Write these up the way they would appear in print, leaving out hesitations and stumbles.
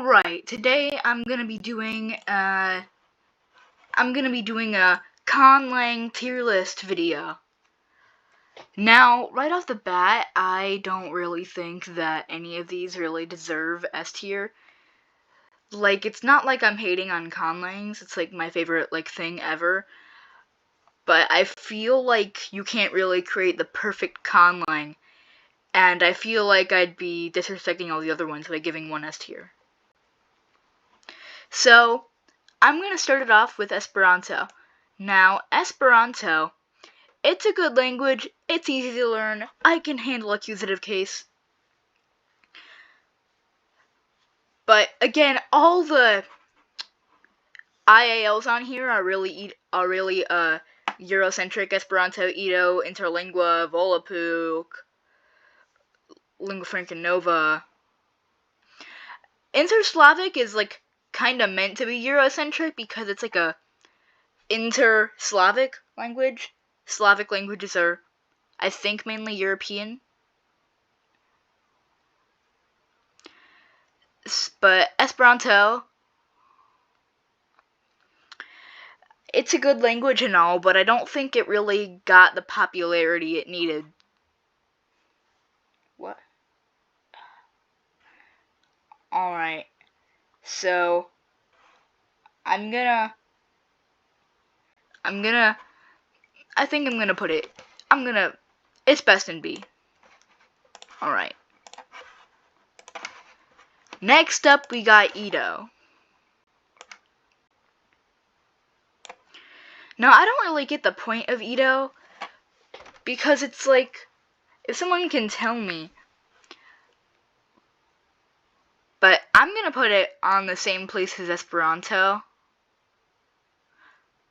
Alright, today I'm gonna be doing a conlang tier list video. Now, right off the bat, I don't really think that any of these really deserve S tier. Like, it's not like I'm hating on conlangs, it's like my favorite thing ever. But I feel like you can't really create the perfect conlang, and I feel like I'd be disrespecting all the other ones by giving one S tier. So, I'm going to start it off with Esperanto. Now, Esperanto, it's a good language, it's easy to learn, I can handle accusative case. But, again, all the IALs on here are really Eurocentric: Esperanto, Edo, Interlingua, Volapük, Lingua Franca Nova. Inter-Slavic is, kind of meant to be Eurocentric because it's a inter-Slavic language. Slavic languages are, I think, mainly European. But Esperanto, it's a good language and all, but I don't think it really got the popularity it needed. What? Alright. So, I think I'm gonna put it, it's best in B. Alright. Next up, we got Edo. Now, I don't really get the point of Edo, because it's if someone can tell me. But I'm gonna put it on the same place as Esperanto,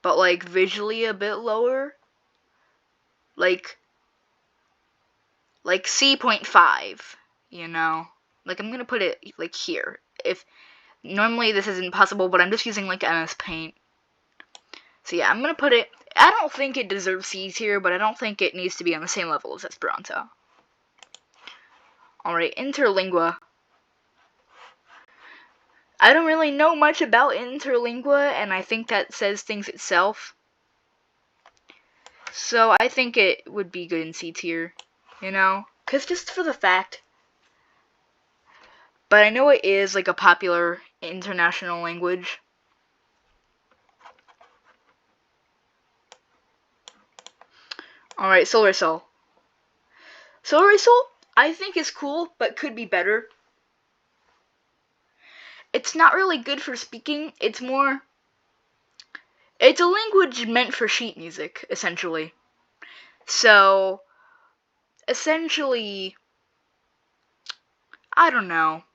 but visually a bit lower. Like C.5, you know? I'm gonna put it here. If normally this isn't possible, but I'm just using MS Paint. So yeah, I'm gonna put it, I don't think it deserves C tier, but I don't think it needs to be on the same level as Esperanto. Alright, Interlingua. I don't really know much about Interlingua, and I think that says things itself. So I think it would be good in C tier, you know? Because just for the fact. But I know it is a popular international language. Alright, Solarcell. Solarcell, I think is cool, but could be better. It's not really good for speaking, it's a language meant for sheet music, essentially. So, essentially, I don't know.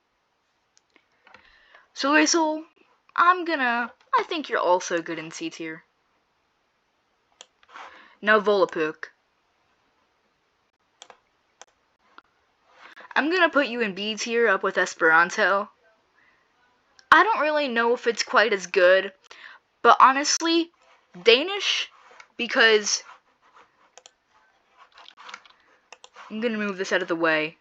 Solarcell, I think you're also good in C tier. Now Volapük. I'm gonna put you in B tier up with Esperanto. I don't really know if it's quite as good, but honestly, Danish, because I'm gonna move this out of the way.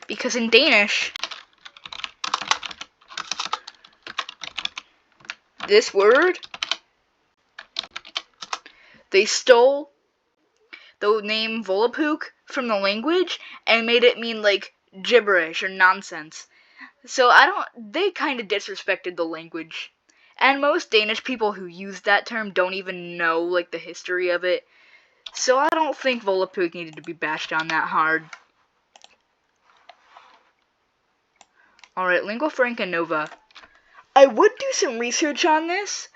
Because in Danish, this word, they stole the name Volapük from the language and made it mean gibberish or nonsense. So they kind of disrespected the language. And most Danish people who use that term don't even know the history of it. So I don't think Volapük needed to be bashed on that hard. Alright, Lingua Franca Nova. I would do some research on this,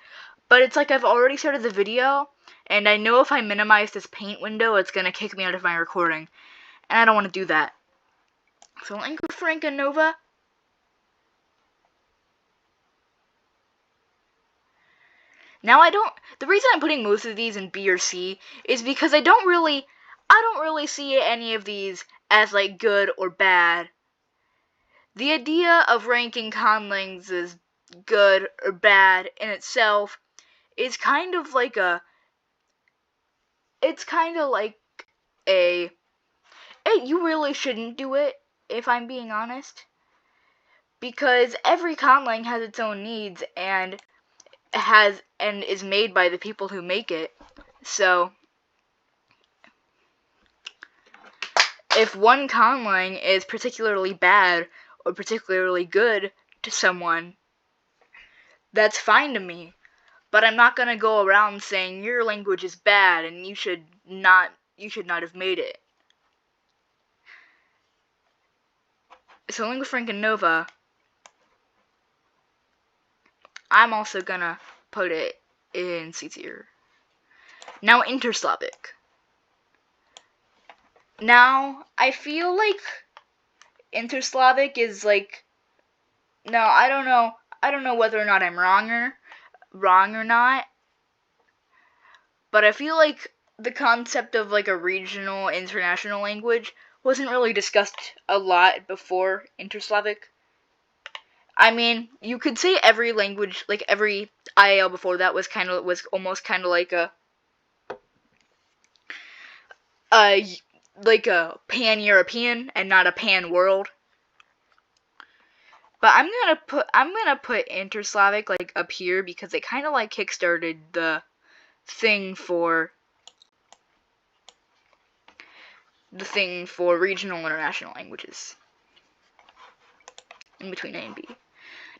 but it's I've already started the video, and I know if I minimize this paint window, it's gonna kick me out of my recording, and I don't want to do that. So Lingua Franca Nova. Now the reason I'm putting most of these in B or C is because I don't really see any of these as good or bad. The idea of ranking conlangs as good or bad in itself is kind of you really shouldn't do it, if I'm being honest, because every conlang has its own needs and is made by the people who make it. So if one conlang is particularly bad or particularly good to someone, that's fine to me. But I'm not gonna go around saying your language is bad and you should not have made it. So lingua franca nova, I'm also gonna put it in C tier. Now Interslavic. Now I feel like Interslavic is like, no, I don't know whether or not I'm wrong or not, but I feel like the concept of like a regional international language wasn't really discussed a lot before Interslavic. I mean, you could say every language, like every IAL before that was almost kind of like a pan-European and not a pan-world. But I'm gonna put Interslavic like up here because it kind of like kickstarted the thing for regional international languages in between A and B.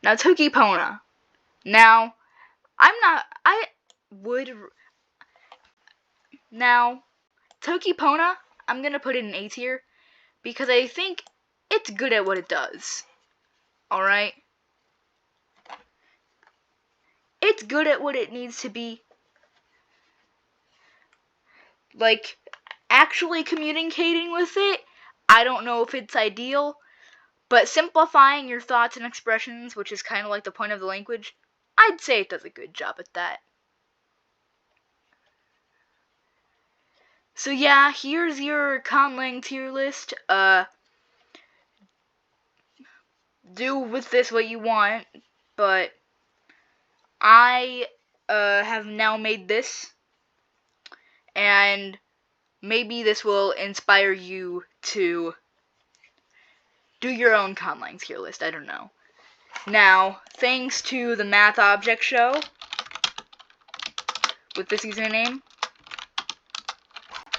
Now Toki Pona. Now Toki Pona, I'm gonna put it in A tier because I think it's good at what it does. Alright? It's good at what it needs to be. Like, actually communicating with it, I don't know if it's ideal, but simplifying your thoughts and expressions, which is kind of like the point of the language, I'd say it does a good job at that. So yeah, here's your conlang tier list. Do with this what you want, but I have now made this, and maybe this will inspire you to do your own conlang tier list. I don't know. Now, thanks to the Math Object Show with this username,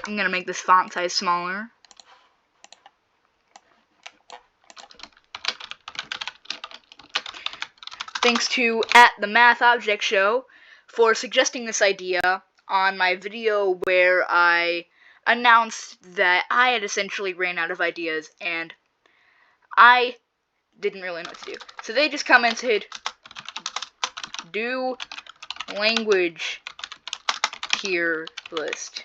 I'm gonna make this font size smaller. Thanks to @theMathObjectShow for suggesting this idea on my video where I announced that I had essentially ran out of ideas and I didn't really know what to do. So they just commented, do language tier list.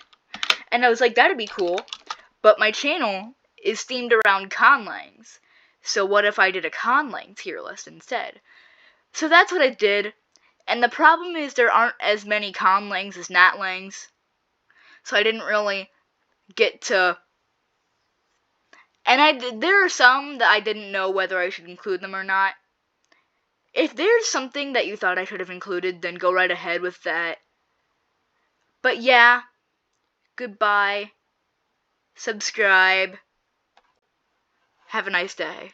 And I was like, that'd be cool, but my channel is themed around conlangs. So what if I did a conlang tier list instead? So that's what I did, and the problem is there aren't as many conlangs as natlangs, so I didn't really get to, and there are some that I didn't know whether I should include them or not. If there's something that you thought I should have included, then go right ahead with that. But yeah, goodbye, subscribe, have a nice day.